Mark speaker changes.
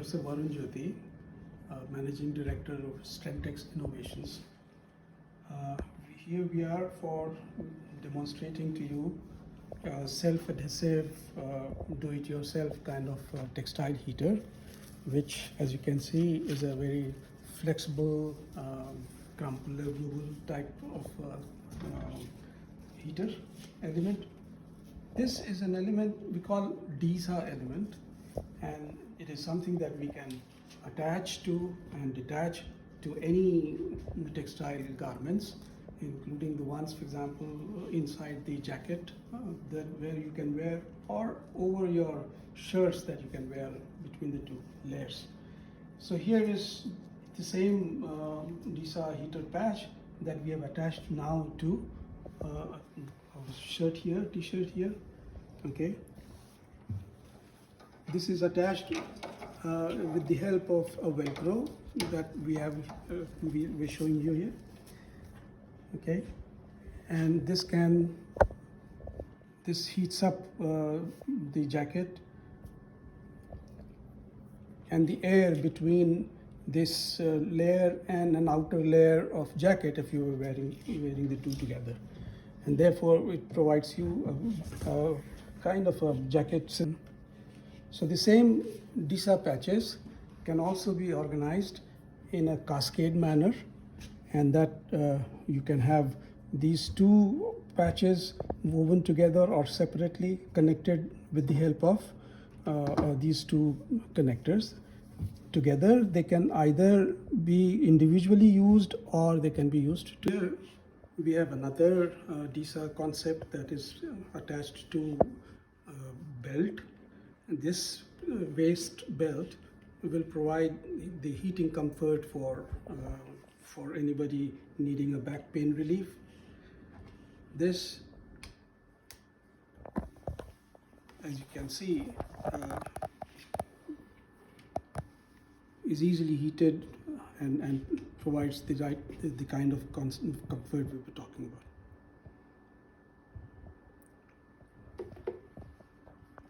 Speaker 1: Professor Varun Jyoti, Managing Director of Strengtex Innovations. Here we are for demonstrating to you self-adhesive, do-it-yourself kind of textile heater, which, as you can see, is a very flexible, crumpleable type of heater element. This is an element we call DISA element, and it is something that we can attach to and detach to any textile garments, including the ones, for example, inside the jacket where you can wear, or over your shirts that you can wear between the two layers. So here is the same DISA heater patch that we have attached now to our shirt here, t-shirt here. Okay. This is attached with the help of a Velcro that we have, we're showing you here. Okay, and this heats up the jacket, and the air between this layer and an outer layer of jacket if you were wearing the two together, and therefore it provides you a kind of a jacket. So the same DISA patches can also be organized in a cascade manner, and that you can have these two patches woven together or separately connected with the help of these two connectors. Together they can either be individually used or they can be used together. We have another DISA concept that is attached to a belt. This waist belt will provide the heating comfort for anybody needing a back pain relief. This, as you can see, is easily heated and provides the kind of comfort we were talking about.